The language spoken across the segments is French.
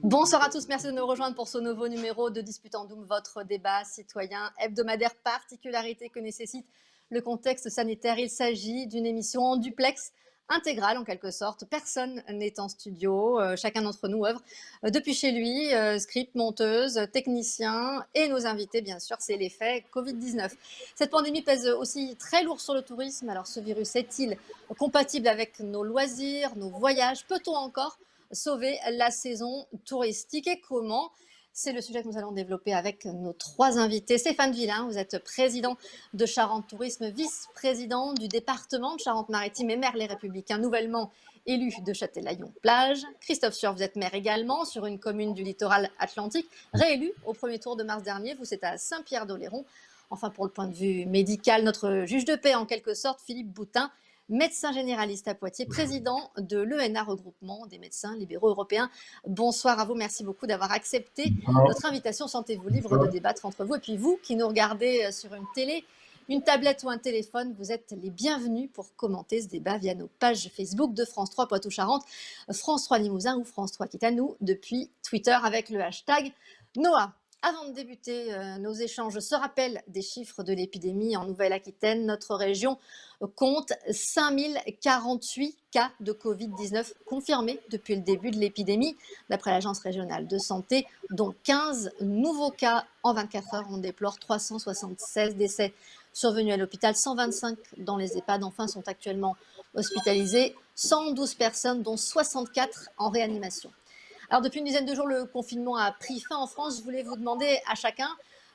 Bonsoir à tous, merci de nous rejoindre pour ce nouveau numéro de Disputandoum, votre débat citoyen hebdomadaire. Particularité que nécessite le contexte sanitaire, il s'agit d'une émission en duplex intégrale en quelque sorte. Personne n'est en studio, chacun d'entre nous œuvre depuis chez lui, script, monteuse, technicien et nos invités bien sûr, c'est l'effet Covid-19. Cette pandémie pèse aussi très lourd sur le tourisme, alors ce virus est-il compatible avec nos loisirs, nos voyages? Peut-on encore sauver la saison touristique et comment? C'est le sujet que nous allons développer avec nos trois invités. Stéphane Villain, vous êtes président de Charente Tourisme, vice-président du département de Charente-Maritime et maire Les Républicains, nouvellement élu de Châtelaillon-Plage. Christophe Sueur, vous êtes maire également sur une commune du littoral atlantique, réélu au premier tour de mars dernier. Vous êtes à Saint-Pierre-d'Oléron. Enfin, pour le point de vue médical, notre juge de paix en quelque sorte, Philippe Boutin, médecin généraliste à Poitiers, président de l'ENA, regroupement des médecins libéraux européens. Bonsoir à vous, merci beaucoup d'avoir accepté notre invitation. Sentez-vous libre de débattre entre vous. Et puis vous qui nous regardez sur une télé, une tablette ou un téléphone, vous êtes les bienvenus pour commenter ce débat via nos pages Facebook de France 3 Poitou-Charentes, France 3 Limousin ou France 3 Aquitaine depuis Twitter avec le hashtag Noah. Avant de débuter nos échanges, ce rappel des chiffres de l'épidémie en Nouvelle-Aquitaine. Notre région compte 5048 cas de Covid-19 confirmés depuis le début de l'épidémie, d'après l'Agence régionale de santé, dont 15 nouveaux cas en 24 heures. On déplore 376 décès survenus à l'hôpital, 125 dans les EHPAD. Enfin, sont actuellement hospitalisées 112 personnes, dont 64 en réanimation. Alors, depuis une dizaine de jours, le confinement a pris fin en France. Je voulais vous demander à chacun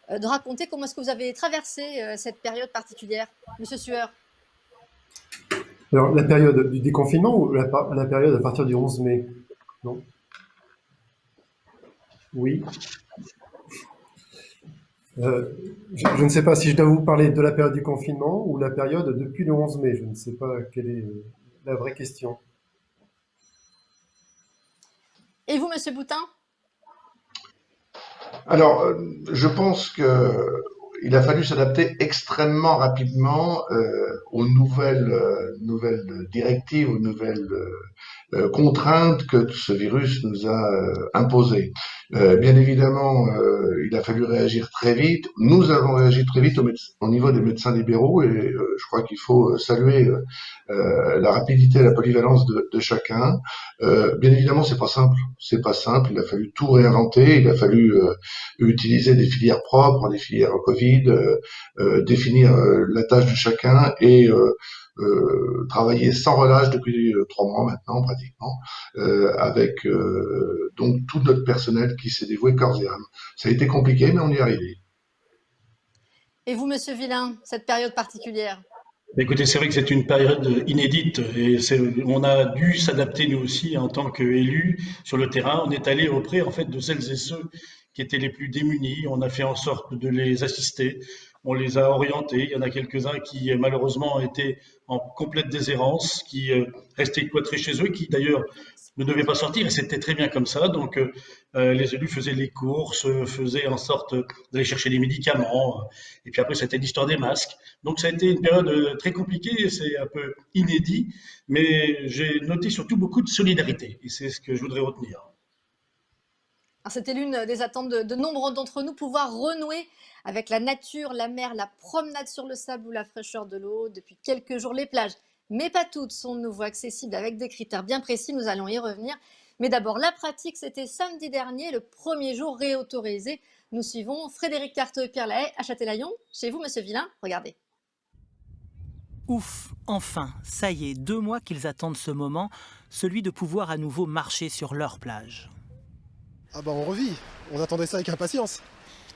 de raconter comment est-ce que vous avez traversé cette période particulière. Monsieur Sueur. Alors, la période du déconfinement ou la période à partir du 11 mai? Non. Oui. Je ne sais pas si je dois vous parler de la période du confinement ou la période depuis le 11 mai. Je ne sais pas quelle est la vraie question. Et vous, monsieur Boutin? Alors, je pense qu'il a fallu s'adapter extrêmement rapidement aux nouvelles directives, aux nouvelles contraintes que ce virus nous a imposées. Bien évidemment, il a fallu réagir très vite. Nous avons réagi très vite au niveau des médecins libéraux et je crois qu'il faut saluer la rapidité et la polyvalence de chacun. Bien évidemment, c'est pas simple. C'est pas simple. Il a fallu tout réinventer. Il a fallu utiliser des filières propres, des filières Covid, définir la tâche de chacun et travailler sans relâche depuis 3 mois maintenant pratiquement avec donc tout notre personnel qui s'est dévoué corps et âme. Ça a été compliqué, mais on y est arrivé. Et vous, monsieur Villain, cette période particulière? Écoutez, c'est vrai que c'est une période inédite et on a dû s'adapter nous aussi en tant qu'élus sur le terrain. On est allé auprès en fait de celles et ceux qui étaient les plus démunis. On a fait en sorte de les assister. On les a orientés. Il y en a quelques-uns qui malheureusement étaient en complète déshérence, qui restaient cloîtrés chez eux, qui d'ailleurs ne devaient pas sortir et c'était très bien comme ça. Donc les élus faisaient les courses, faisaient en sorte d'aller chercher les médicaments. Et puis après, c'était l'histoire des masques. Donc ça a été une période très compliquée, c'est un peu inédit, mais j'ai noté surtout beaucoup de solidarité et c'est ce que je voudrais retenir. C'était l'une des attentes de nombre d'entre nous, pouvoir renouer avec la nature, la mer, la promenade sur le sable ou la fraîcheur de l'eau. Depuis quelques jours, les plages, mais pas toutes, sont de nouveau accessibles avec des critères bien précis. Nous allons y revenir. Mais d'abord, la pratique, c'était samedi dernier, le premier jour réautorisé. Nous suivons Frédéric Carteux et Pierre Lahaye à Châtelaillon. Chez vous, monsieur Villain, regardez. Ouf, enfin, ça y est, 2 mois qu'ils attendent ce moment, celui de pouvoir à nouveau marcher sur leur plage. Ah bah on revit, on attendait ça avec impatience,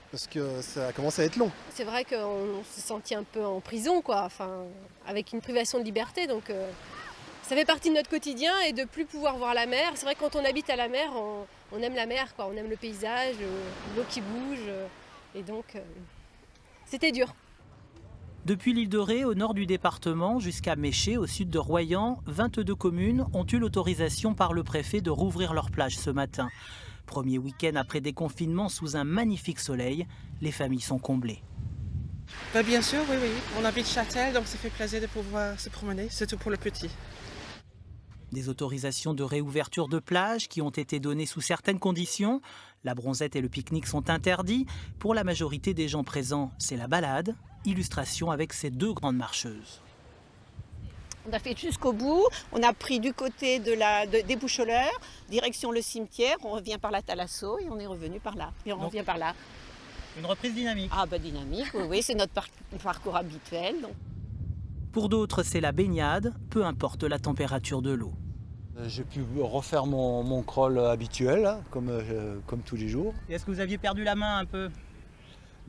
parce que ça commence à être long. C'est vrai qu'on s'est senti un peu en prison, quoi, enfin, avec une privation de liberté, donc ça fait partie de notre quotidien et de plus pouvoir voir la mer. C'est vrai que quand on habite à la mer, on aime la mer, quoi, on aime le paysage, l'eau qui bouge, et donc c'était dur. Depuis l'île de Ré, au nord du département, jusqu'à Méché, au sud de Royan, 22 communes ont eu l'autorisation par le préfet de rouvrir leurs plages ce matin. Premier week-end après déconfinement sous un magnifique soleil, les familles sont comblées. Bien sûr, oui. On habite Châtel, donc ça fait plaisir de pouvoir se promener, surtout pour le petit. Des autorisations de réouverture de plage qui ont été données sous certaines conditions. La bronzette et le pique-nique sont interdits. Pour la majorité des gens présents, c'est la balade. Illustration avec ces 2 grandes marcheuses. On a fait jusqu'au bout, on a pris du côté des Boucholeurs, direction le cimetière, on revient par la Thalasso et on est revenu par là. Et on revient par là. Une reprise dynamique. Ah bah dynamique, oui, c'est notre parcours habituel. Donc. Pour d'autres, c'est la baignade, peu importe la température de l'eau. J'ai pu refaire mon crawl habituel, hein, comme tous les jours. Et est-ce que vous aviez perdu la main un peu ?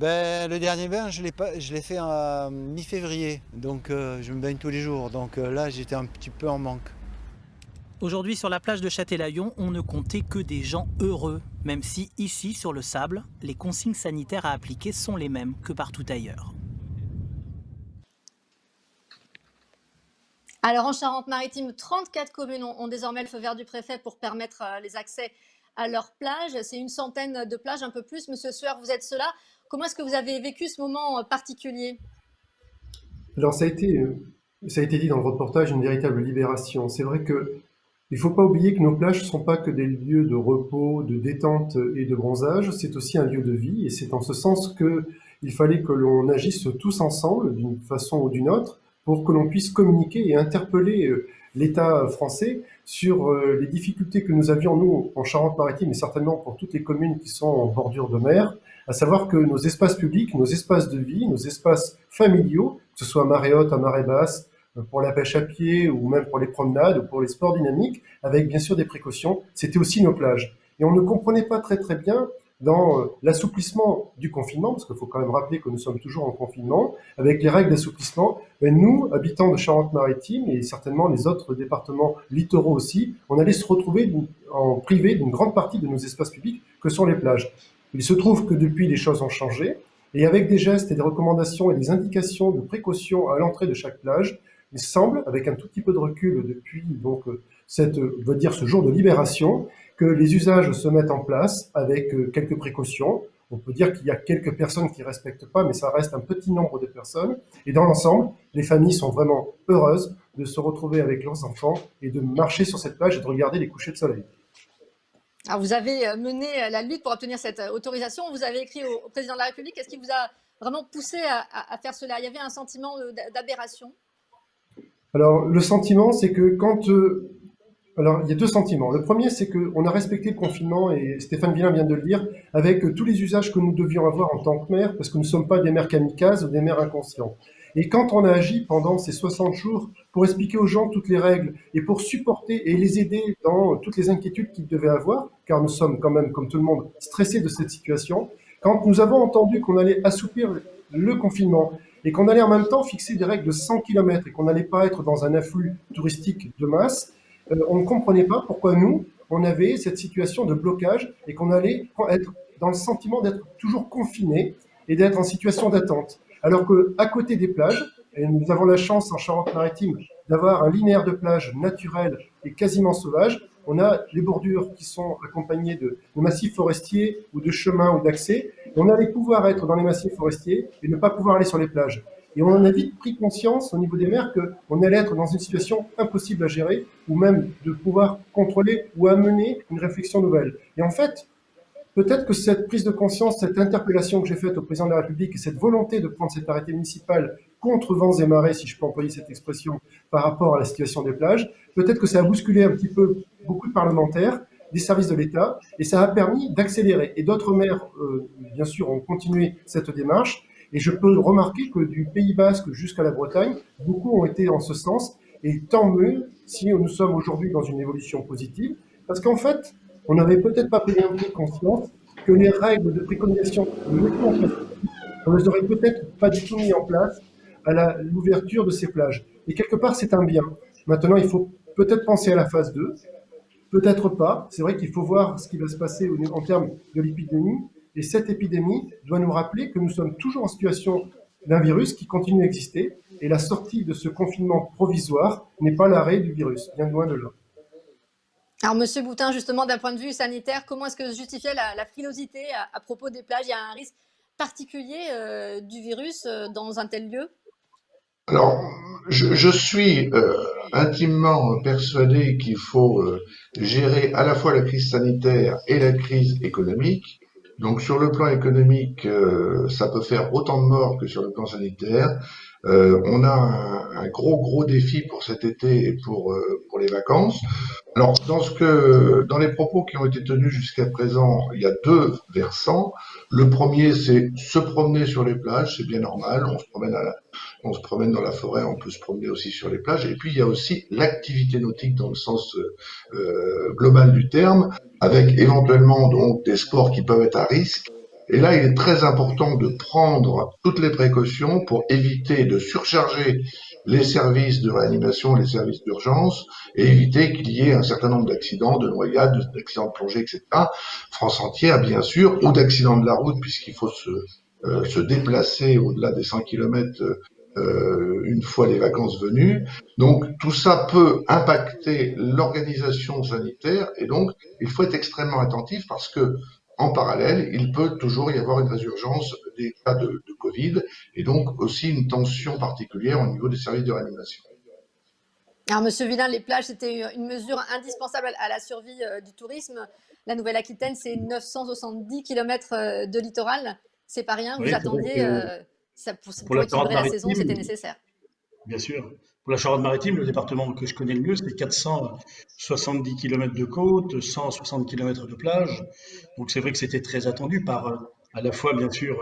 Le dernier bain, je l'ai fait en mi-février, donc je me baigne tous les jours. Donc là, j'étais un petit peu en manque. Aujourd'hui, sur la plage de Châtelaillon, on ne comptait que des gens heureux, même si ici, sur le sable, les consignes sanitaires à appliquer sont les mêmes que partout ailleurs. Alors en Charente-Maritime, 34 communes ont désormais le feu vert du préfet pour permettre les accès à leurs plages. C'est une centaine de plages, un peu plus. Monsieur Sueur, vous êtes cela. Comment est-ce que vous avez vécu ce moment particulier ? Alors ça a été dit dans le reportage, une véritable libération. C'est vrai que il ne faut pas oublier que nos plages ne sont pas que des lieux de repos, de détente et de bronzage, c'est aussi un lieu de vie, et c'est en ce sens qu'il fallait que l'on agisse tous ensemble, d'une façon ou d'une autre, pour que l'on puisse communiquer et interpeller l'État français sur les difficultés que nous avions, nous, en Charente-Maritime, et certainement pour toutes les communes qui sont en bordure de mer, à savoir que nos espaces publics, nos espaces de vie, nos espaces familiaux, que ce soit à marée haute, à marée basse, pour la pêche à pied ou même pour les promenades ou pour les sports dynamiques, avec bien sûr des précautions, c'était aussi nos plages. Et on ne comprenait pas très très bien dans l'assouplissement du confinement, parce qu'il faut quand même rappeler que nous sommes toujours en confinement, avec les règles d'assouplissement, nous, habitants de Charente-Maritime et certainement les autres départements littoraux aussi, on allait se retrouver en privé d'une grande partie de nos espaces publics que sont les plages. Il se trouve que depuis, les choses ont changé, et avec des gestes et des recommandations et des indications de précaution à l'entrée de chaque plage, il semble, avec un tout petit peu de recul depuis donc ce jour de libération, que les usages se mettent en place avec quelques précautions. On peut dire qu'il y a quelques personnes qui ne respectent pas, mais ça reste un petit nombre de personnes. Et dans l'ensemble, les familles sont vraiment heureuses de se retrouver avec leurs enfants et de marcher sur cette plage et de regarder les couchers de soleil. Alors vous avez mené la lutte pour obtenir cette autorisation. Vous avez écrit au président de la République. Est-ce qu'il vous a vraiment poussé à faire cela ? Il y avait un sentiment d'aberration ? Alors, le sentiment, c'est que alors, il y a 2 sentiments. Le premier, c'est qu'on a respecté le confinement, et Stéphane Villain vient de le dire, avec tous les usages que nous devions avoir en tant que maires, parce que nous ne sommes pas des maires kamikazes ou des maires inconscients. Et quand on a agi pendant ces 60 jours pour expliquer aux gens toutes les règles et pour supporter et les aider dans toutes les inquiétudes qu'ils devaient avoir, car nous sommes quand même, comme tout le monde, stressés de cette situation, quand nous avons entendu qu'on allait assouplir le confinement et qu'on allait en même temps fixer des règles de 100 km et qu'on n'allait pas être dans un afflux touristique de masse, on ne comprenait pas pourquoi nous, on avait cette situation de blocage et qu'on allait être dans le sentiment d'être toujours confinés et d'être en situation d'attente. Alors qu'à côté des plages, et nous avons la chance en Charente-Maritime d'avoir un linéaire de plage naturel et quasiment sauvage, on a les bordures qui sont accompagnées de massifs forestiers ou de chemins ou d'accès. On allait pouvoir être dans les massifs forestiers et ne pas pouvoir aller sur les plages. Et on en a vite pris conscience au niveau des maires qu'on allait être dans une situation impossible à gérer ou même de pouvoir contrôler ou amener une réflexion nouvelle. Et en fait, peut-être que cette prise de conscience, cette interpellation que j'ai faite au président de la République et cette volonté de prendre cet arrêté municipal contre vents et marées, si je peux employer cette expression, par rapport à la situation des plages, peut-être que ça a bousculé un petit peu beaucoup de parlementaires, des services de l'État, et ça a permis d'accélérer. Et d'autres maires, bien sûr, ont continué cette démarche. Et je peux remarquer que du Pays Basque jusqu'à la Bretagne, beaucoup ont été en ce sens. Et tant mieux si nous sommes aujourd'hui dans une évolution positive, parce qu'en fait, on n'avait peut-être pas pris un peu conscience que les règles de préconisation que nous mettions en place, on ne les aurait peut-être pas du tout mis en place à l'ouverture de ces plages. Et quelque part, c'est un bien. Maintenant, il faut peut-être penser à la phase 2, peut-être pas. C'est vrai qu'il faut voir ce qui va se passer en termes de l'épidémie. Et cette épidémie doit nous rappeler que nous sommes toujours en situation d'un virus qui continue à exister. Et la sortie de ce confinement provisoire n'est pas l'arrêt du virus, bien loin de là. Alors, Monsieur Boutin, justement, d'un point de vue sanitaire, comment est-ce que justifier la frilosité à propos des plages ? Il y a un risque particulier du virus dans un tel lieu ? Alors, je suis intimement persuadé qu'il faut gérer à la fois la crise sanitaire et la crise économique. Donc, sur le plan économique, ça peut faire autant de morts que sur le plan sanitaire. On a un gros défi pour cet été et pour les vacances. Alors, dans les propos qui ont été tenus jusqu'à présent, il y a deux versants. Le premier, c'est se promener sur les plages, c'est bien normal. On se promène dans la forêt, on peut se promener aussi sur les plages. Et puis, il y a aussi l'activité nautique dans le sens global du terme, avec éventuellement donc des sports qui peuvent être à risque. Et là, il est très important de prendre toutes les précautions pour éviter de surcharger les services de réanimation, les services d'urgence, et éviter qu'il y ait un certain nombre d'accidents, de noyades, d'accidents de plongée, etc. France entière, bien sûr, ou d'accidents de la route, puisqu'il faut se déplacer au-delà des 100 km une fois les vacances venues. Donc tout ça peut impacter l'organisation sanitaire et donc il faut être extrêmement attentif parce que en parallèle, il peut toujours y avoir une résurgence des cas de Covid et donc aussi une tension particulière au niveau des services de réanimation. Alors, Monsieur Villain, les plages, c'était une mesure indispensable à la survie du tourisme. La Nouvelle-Aquitaine, c'est 970 km de littoral. C'est pas rien. Oui, Vous attendiez, pour pour la équilibrer la saison, c'était Charente-Maritime, nécessaire. bien sûr. Pour la Charente-Maritime, le département que je connais le mieux, c'est 470 km de côte, 160 km de plage. Donc c'est vrai que c'était très attendu par à la fois, bien sûr,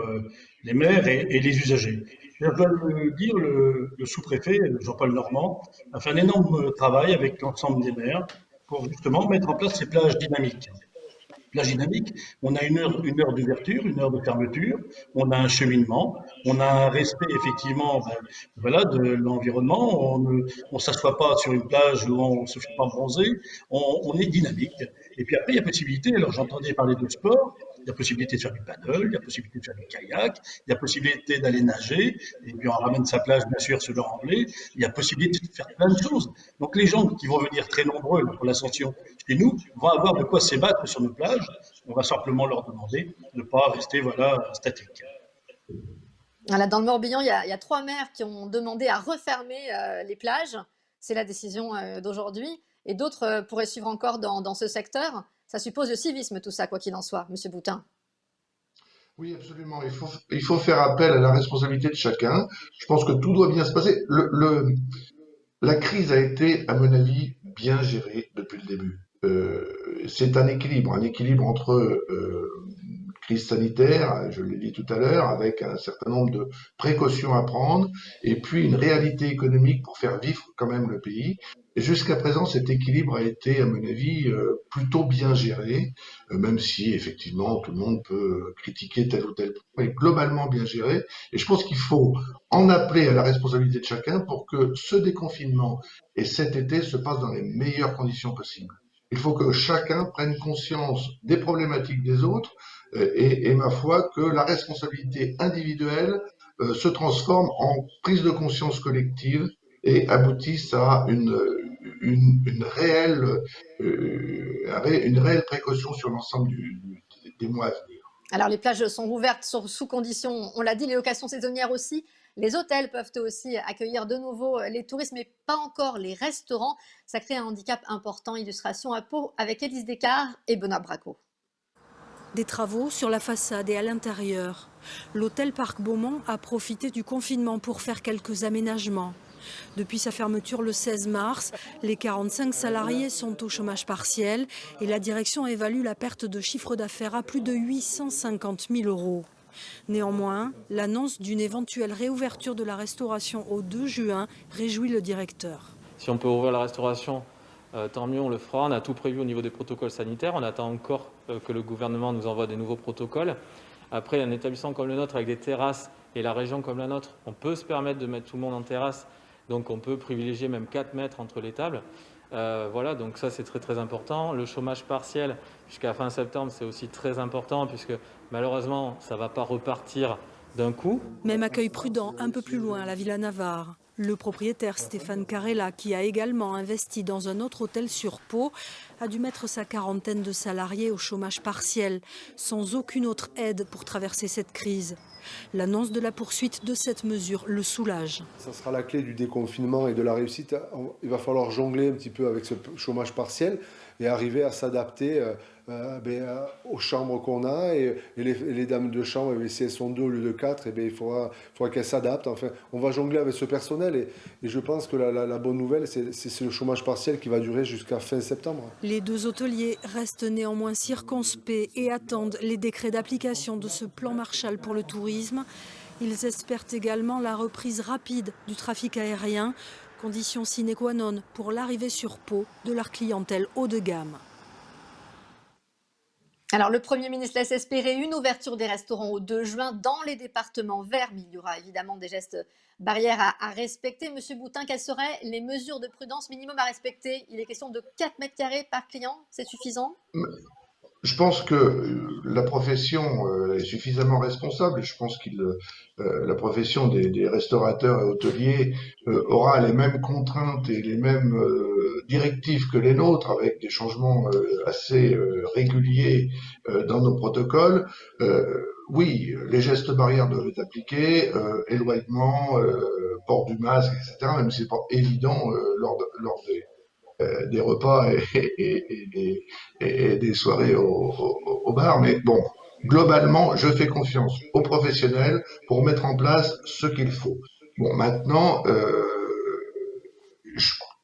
les maires et les usagers. Je dois le dire, le sous-préfet, Jean-Paul Normand, a fait un énorme travail avec l'ensemble des maires pour justement mettre en place ces plages dynamiques. Plage dynamique, on a une heure d'ouverture, une heure de fermeture, on a un cheminement, on a un respect effectivement voilà, de l'environnement, on ne s'assoit pas sur une plage où on se fait pas bronzer, on est dynamique. Et puis après, il y a possibilité, alors j'entendais parler de sport, il y a possibilité de faire du paddle, il y a possibilité de faire du kayak, il y a possibilité d'aller nager, et puis on ramène sa plage bien sûr sur le remblai, il y a possibilité de faire plein de choses. Donc les gens qui vont venir très nombreux pour l'ascension chez nous vont avoir de quoi s'ébattre sur nos plages. On va simplement leur demander de ne pas rester voilà, statique. Voilà, dans le Morbihan, il y a 3 maires qui ont demandé à refermer les plages. C'est la décision d'aujourd'hui. Et d'autres pourraient suivre encore dans ce secteur. Ça suppose le civisme, tout ça, quoi qu'il en soit, Monsieur Boutin. Oui, absolument. Il faut faire appel à la responsabilité de chacun. Je pense que tout doit bien se passer. La crise a été, à mon avis, bien gérée depuis le début. C'est un équilibre entre crise sanitaire, je l'ai dit tout à l'heure, avec un certain nombre de précautions à prendre, et puis une réalité économique pour faire vivre quand même le pays. Et jusqu'à présent, cet équilibre a été, à mon avis, plutôt bien géré, même si effectivement tout le monde peut critiquer tel ou tel point, mais globalement bien géré. Et je pense qu'il faut en appeler à la responsabilité de chacun pour que ce déconfinement et cet été se passent dans les meilleures conditions possibles. Il faut que chacun prenne conscience des problématiques des autres et ma foi que la responsabilité individuelle se transforme en prise de conscience collective et aboutisse à une réelle précaution sur l'ensemble des mois à venir. Alors, les plages sont ouvertes sous conditions, on l'a dit, les locations saisonnières aussi. Les hôtels peuvent aussi accueillir de nouveau les touristes, mais pas encore les restaurants. Ça crée un handicap important. Illustration à Pau avec Élise Descartes et Benoît Braco. Des travaux sur la façade et à l'intérieur. L'hôtel Parc Beaumont a profité du confinement pour faire quelques aménagements. Depuis sa fermeture le 16 mars, les 45 salariés sont au chômage partiel et la direction évalue la perte de chiffre d'affaires à plus de 850 000 €. Néanmoins, l'annonce d'une éventuelle réouverture de la restauration au 2 juin réjouit le directeur. Si on peut ouvrir la restauration, tant mieux, on le fera. On a tout prévu au niveau des protocoles sanitaires. On attend encore que le gouvernement nous envoie des nouveaux protocoles. Après, un établissement comme le nôtre, avec des terrasses et la région comme la nôtre, on peut se permettre de mettre tout le monde en terrasse. Donc on peut privilégier même 4 mètres entre les tables. Voilà, donc ça c'est très très important. Le chômage partiel jusqu'à fin septembre, c'est aussi très important puisque malheureusement ça ne va pas repartir d'un coup. Même accueil prudent un peu plus loin à la Villa Navarre. Le propriétaire Stéphane Carella, qui a également investi dans un autre hôtel sur Pau, a dû mettre sa quarantaine de salariés au chômage partiel, sans aucune autre aide pour traverser cette crise. L'annonce de la poursuite de cette mesure le soulage. Ça sera la clé du déconfinement et de la réussite. Il va falloir jongler un petit peu avec ce chômage partiel et arriver à s'adapter aux chambres qu'on a. Et les dames de chambre, si elles sont 2 au lieu de 4, il faudra qu'elles s'adaptent. Enfin, on va jongler avec ce personnel et je pense que la bonne nouvelle, c'est le chômage partiel qui va durer jusqu'à fin septembre. Les 2 hôteliers restent néanmoins circonspects et attendent les décrets d'application de ce plan Marshall pour le tourisme. Ils espèrent également la reprise rapide du trafic aérien, condition sine qua non pour l'arrivée sur Pau de leur clientèle haut de gamme. Alors, le Premier ministre laisse espérer une ouverture des restaurants au 2 juin dans les départements verts, mais il y aura évidemment des gestes barrières à respecter. Monsieur Boutin, quelles seraient les mesures de prudence minimum à respecter? Il est question de 4 mètres carrés par client, c'est suffisant? Je pense que la profession est suffisamment responsable. Je pense que la profession des restaurateurs et hôteliers aura les mêmes contraintes et les mêmes directives que les nôtres, avec des changements assez réguliers dans nos protocoles. Oui, les gestes barrières doivent être appliqués, éloignement, port du masque, etc. Même si c'est pas évident lors des repas et des soirées au bar. Mais bon, globalement, je fais confiance aux professionnels pour mettre en place ce qu'il faut. Bon, maintenant,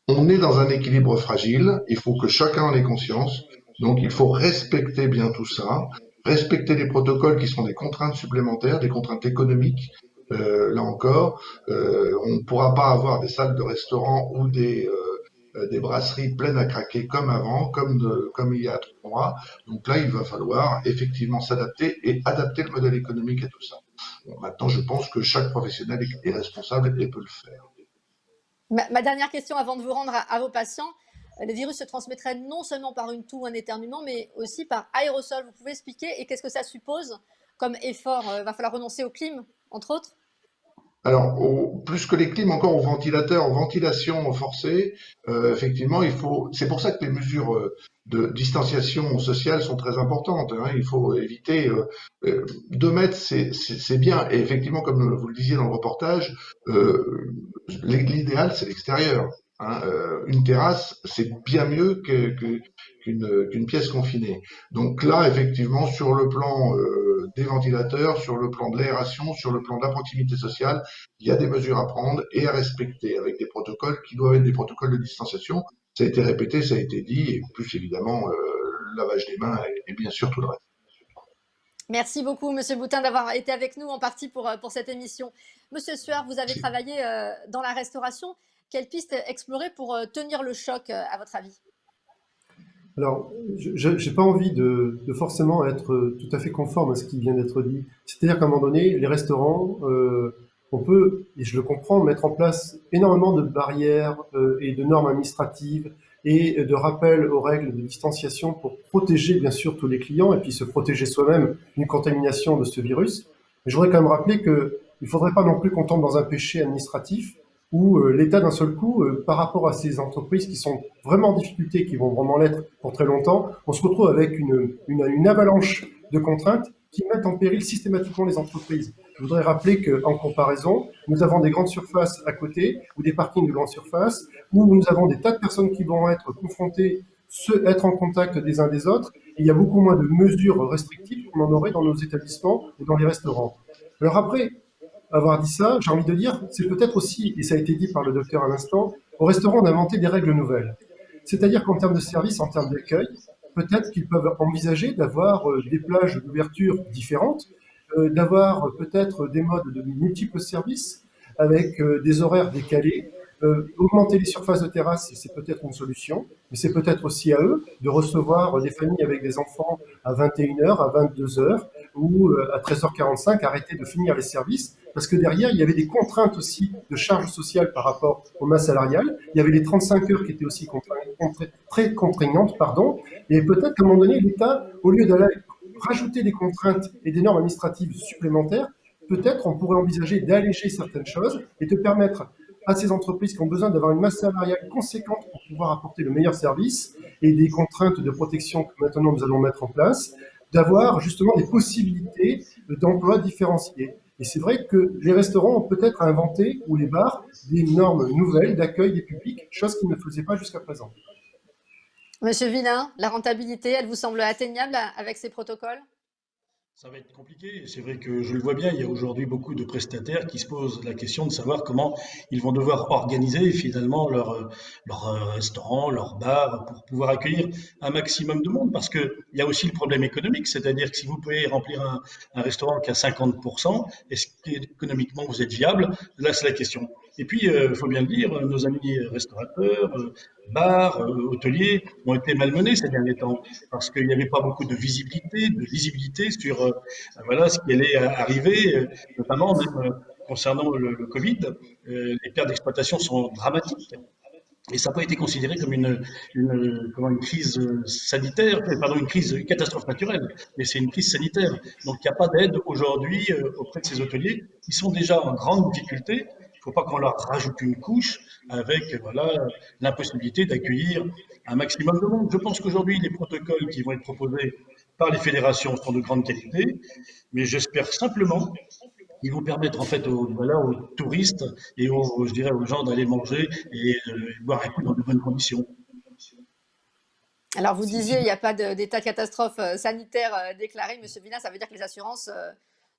on est dans un équilibre fragile. Il faut que chacun en ait conscience. Donc, il faut respecter bien tout ça, respecter les protocoles qui sont des contraintes supplémentaires, des contraintes économiques. Là encore, on ne pourra pas avoir des salles de restaurant ou des brasseries pleines à craquer comme avant, comme il y a 3 mois. Donc là, il va falloir effectivement s'adapter et adapter le modèle économique à tout ça. Bon, maintenant, je pense que chaque professionnel est responsable et peut le faire. Ma dernière question avant de vous rendre à vos patients. Le virus se transmettrait non seulement par une toux ou un éternuement, mais aussi par aérosol. Vous pouvez expliquer? Et qu'est-ce que ça suppose comme effort? Il va falloir renoncer aux clim, entre autres? Alors, plus que les clims, encore aux ventilateurs, aux ventilations forcées, effectivement, c'est pour ça que les mesures de distanciation sociale sont très importantes. Hein. Il faut éviter 2 mètres, c'est bien. Et effectivement, comme vous le disiez dans le reportage, l'idéal, c'est l'extérieur. Hein. Une terrasse, c'est bien mieux qu'une pièce confinée. Donc là, effectivement, sur le plan des ventilateurs, sur le plan de l'aération, sur le plan de la proximité sociale, il y a des mesures à prendre et à respecter avec des protocoles qui doivent être des protocoles de distanciation. Ça a été répété, ça a été dit, et plus évidemment, le lavage des mains et bien sûr tout le reste. Merci beaucoup, Monsieur Boutin, d'avoir été avec nous en partie pour cette émission. Monsieur Sueur, vous avez travaillé dans la restauration. Quelles pistes explorer pour tenir le choc, à votre avis? Alors, je n'ai pas envie de forcément être tout à fait conforme à ce qui vient d'être dit. C'est-à-dire qu'à un moment donné, les restaurants, on peut, et je le comprends, mettre en place énormément de barrières et de normes administratives et de rappels aux règles de distanciation pour protéger bien sûr tous les clients et puis se protéger soi-même d'une contamination de ce virus. Mais je voudrais quand même rappeler qu'il ne faudrait pas non plus qu'on tombe dans un péché administratif où l'État, d'un seul coup, par rapport à ces entreprises qui sont vraiment en difficulté, qui vont vraiment l'être pour très longtemps, on se retrouve avec une avalanche de contraintes qui mettent en péril systématiquement les entreprises. Je voudrais rappeler qu'en comparaison, nous avons des grandes surfaces à côté, ou des parkings de grandes surfaces, où nous avons des tas de personnes qui vont être confrontées, être en contact des uns des autres, et il y a beaucoup moins de mesures restrictives qu'on en aurait dans nos établissements et dans les restaurants. Alors après, avoir dit ça, j'ai envie de dire, c'est peut-être aussi, et ça a été dit par le docteur à l'instant, au restaurant d'inventer des règles nouvelles. C'est-à-dire qu'en termes de service, en termes d'accueil, peut-être qu'ils peuvent envisager d'avoir des plages d'ouverture différentes, d'avoir peut-être des modes de multiples services avec des horaires décalés. Augmenter les surfaces de terrasse, c'est peut-être une solution, mais c'est peut-être aussi à eux de recevoir des familles avec des enfants à 21h, à 22h ou à 13h45, arrêter de finir les services, parce que derrière, il y avait des contraintes aussi de charges sociales par rapport aux masses salariales. Il y avait les 35 heures qui étaient aussi très contraignantes, et peut-être qu'à un moment donné, l'État, au lieu d'aller rajouter des contraintes et des normes administratives supplémentaires, peut-être on pourrait envisager d'alléger certaines choses et de permettre à ces entreprises qui ont besoin d'avoir une masse salariale conséquente pour pouvoir apporter le meilleur service et des contraintes de protection que maintenant nous allons mettre en place, d'avoir justement des possibilités d'emploi différenciées. Et c'est vrai que les restaurants ont peut-être inventé, ou les bars, des normes nouvelles d'accueil des publics, chose qu'ils ne faisaient pas jusqu'à présent. Monsieur Villain, la rentabilité, elle vous semble atteignable avec ces protocoles? Ça va être compliqué. C'est vrai que je le vois bien, il y a aujourd'hui beaucoup de prestataires qui se posent la question de savoir comment ils vont devoir organiser finalement leur restaurant, leur bar pour pouvoir accueillir un maximum de monde. Parce qu'il y a aussi le problème économique, c'est-à-dire que si vous pouvez remplir un restaurant qui a 50%, est-ce qu'économiquement vous êtes viable? Là, c'est la question. Et puis, il faut bien le dire, nos amis restaurateurs, bars, hôteliers ont été malmenés ces derniers temps parce qu'il n'y avait pas beaucoup de visibilité sur voilà ce qui allait arriver, notamment même concernant le Covid. Les pertes d'exploitation sont dramatiques. Et ça n'a pas été considéré comme une crise sanitaire, pardon, une catastrophe naturelle, mais c'est une crise sanitaire. Donc il n'y a pas d'aide aujourd'hui auprès de ces hôteliers qui sont déjà en grande difficulté. Il ne faut pas qu'on leur rajoute une couche avec voilà, l'impossibilité d'accueillir un maximum de monde. Je pense qu'aujourd'hui, les protocoles qui vont être proposés par les fédérations sont de grande qualité, mais j'espère simplement qu'ils vont permettre en fait aux touristes et je dirais aux gens d'aller manger et boire un coup dans de bonnes conditions. Alors vous disiez, il n'y a pas d'état de catastrophe sanitaire déclaré, Monsieur Villain, ça veut dire que les assurances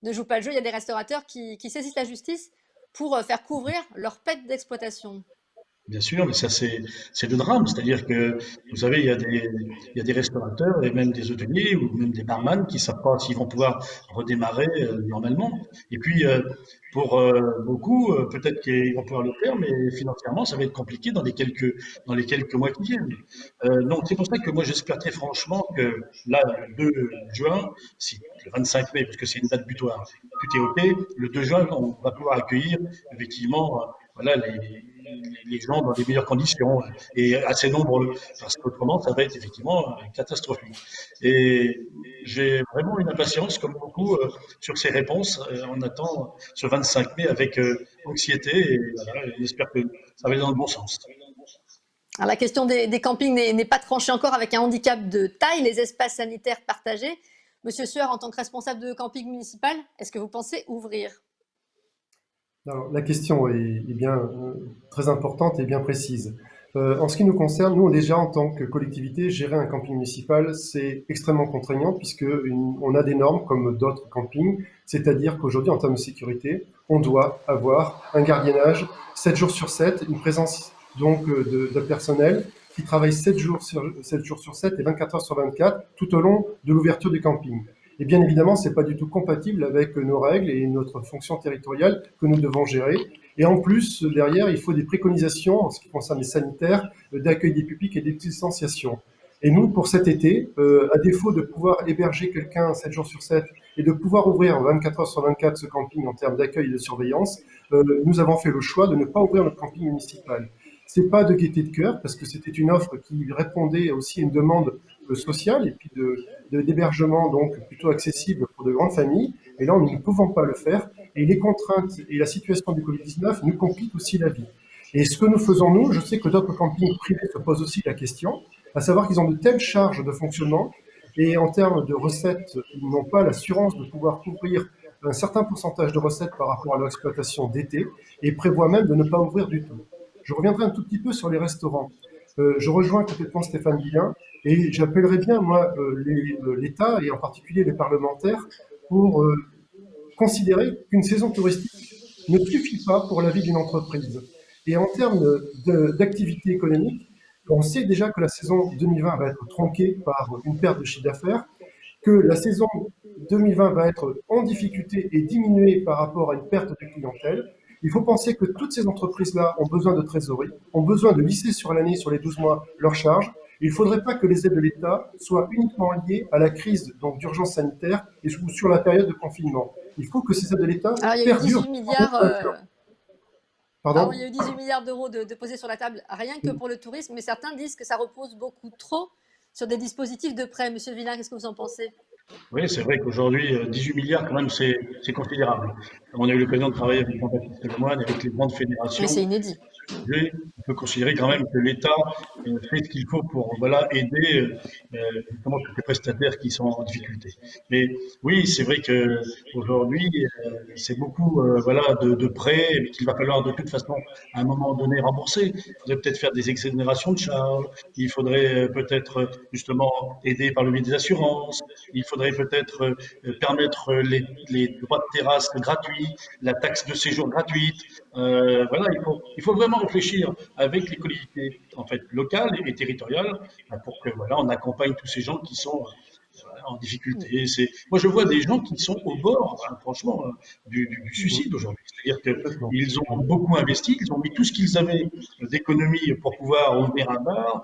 ne jouent pas le jeu. Il y a des restaurateurs qui saisissent la justice pour faire couvrir leurs pertes d'exploitation. Bien sûr, mais ça c'est le drame, c'est-à-dire que vous savez, il y a des restaurateurs et même des hôteliers ou même des barman qui ne savent pas s'ils vont pouvoir redémarrer normalement. Et puis pour beaucoup, peut-être qu'ils vont pouvoir le faire, mais financièrement, ça va être compliqué dans les quelques mois qui viennent. Donc c'est pour ça que moi j'espère très franchement que là, le 2 juin, si le 25 mai, parce que c'est une date butoir, tout est OK, le 2 juin, on va pouvoir accueillir effectivement voilà, les gens dans les meilleures conditions et assez nombreux, parce qu'autrement, ça va être effectivement catastrophique. Et j'ai vraiment une impatience, comme beaucoup, sur ces réponses. On attend ce 25 mai avec anxiété et voilà, j'espère que ça va aller dans le bon sens. Alors, la question des campings n'est pas tranchée encore avec un handicap de taille, les espaces sanitaires partagés. Monsieur Sueur, en tant que responsable de camping municipal, est-ce que vous pensez ouvrir ? Alors, la question est bien très importante et bien précise. En ce qui nous concerne, nous déjà en tant que collectivité, gérer un camping municipal, c'est extrêmement contraignant puisque on a des normes comme d'autres campings, c'est-à-dire qu'aujourd'hui en termes de sécurité, on doit avoir un gardiennage 7 jours sur 7, une présence donc de personnel qui travaille 7 jours sur 7 et 24 heures sur 24 tout au long de l'ouverture du camping. Et bien évidemment, c'est pas du tout compatible avec nos règles et notre fonction territoriale que nous devons gérer. Et en plus, derrière, il faut des préconisations en ce qui concerne les sanitaires, d'accueil des publics et des distanciations. Et nous, pour cet été, à défaut de pouvoir héberger quelqu'un 7 jours sur 7 et de pouvoir ouvrir 24 heures sur 24 ce camping en termes d'accueil et de surveillance, nous avon fait le choix de ne pas ouvrir notre camping municipal. C'est pas de gaieté de cœur, parce que c'était une offre qui répondait aussi à une demande sociale et puis d'hébergement donc plutôt accessible pour de grandes familles. Et là, nous ne pouvons pas le faire. Et les contraintes et la situation du Covid-19 nous compliquent aussi la vie. Et ce que nous faisons, nous, je sais que d'autres campings privés se posent aussi la question, à savoir qu'ils ont de telles charges de fonctionnement et en termes de recettes, ils n'ont pas l'assurance de pouvoir couvrir un certain pourcentage de recettes par rapport à leur exploitation d'été et prévoient même de ne pas ouvrir du tout. Je reviendrai un tout petit peu sur les restaurants. Je rejoins complètement Stéphane Villain et j'appellerais bien, moi, l'État et en particulier les parlementaires pour considérer qu'une saison touristique ne suffit pas pour la vie d'une entreprise. Et en termes d'activité économique, on sait déjà que la saison 2020 va être tronquée par une perte de chiffre d'affaires, que la saison 2020 va être en difficulté et diminuée par rapport à une perte de clientèle. Il faut penser que toutes ces entreprises-là ont besoin de trésorerie, ont besoin de lisser sur l'année, sur les 12 mois, leurs charges. Il ne faudrait pas que les aides de l'État soient uniquement liées à la crise d'urgence sanitaire et sur la période de confinement. Il faut que ces aides de l'État perdurent. Il y a eu 18 milliards d'euros de posés sur la table, rien que pour le tourisme, mais certains disent que ça repose beaucoup trop sur des dispositifs de prêt. Monsieur Villain, qu'est-ce que vous en pensez ? Oui, c'est vrai qu'aujourd'hui, 18 milliards, quand même, c'est considérable. On a eu l'occasion de travailler avec Jean-Baptiste Lemoyne, avec les grandes fédérations. Mais c'est inédit. On peut considérer quand même que l'État fait ce qu'il faut pour aider notamment tous les prestataires qui sont en difficulté. Mais oui, c'est vrai que aujourd'hui, c'est beaucoup de prêts mais qu'il va falloir de toute façon à un moment donné rembourser. Il faudrait peut-être faire des exonérations de charges. Il faudrait peut-être justement aider par le biais des assurances. Il faudrait peut-être permettre les droits de terrasse gratuits, la taxe de séjour gratuite. Il faut vraiment réfléchir avec les collectivités en fait locales et territoriales pour que on accompagne tous ces gens qui sont en difficulté. Moi, je vois des gens qui sont au bord, franchement, du suicide aujourd'hui. C'est-à-dire qu'ils ont beaucoup investi, ils ont mis tout ce qu'ils avaient d'économie pour pouvoir ouvrir un bar.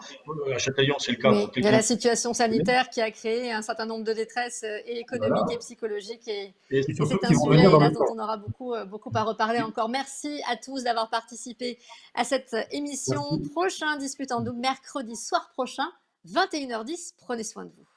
À Châtillon, c'est le cas. Oui, il y a la situation sanitaire qui a créé un certain nombre de détresses et économiques et psychologiques. Et c'est un sujet, hélas, dont on aura beaucoup à reparler encore. Merci à tous d'avoir participé à cette émission. Prochain Dispute en double, mercredi soir prochain, 21h10. Prenez soin de vous.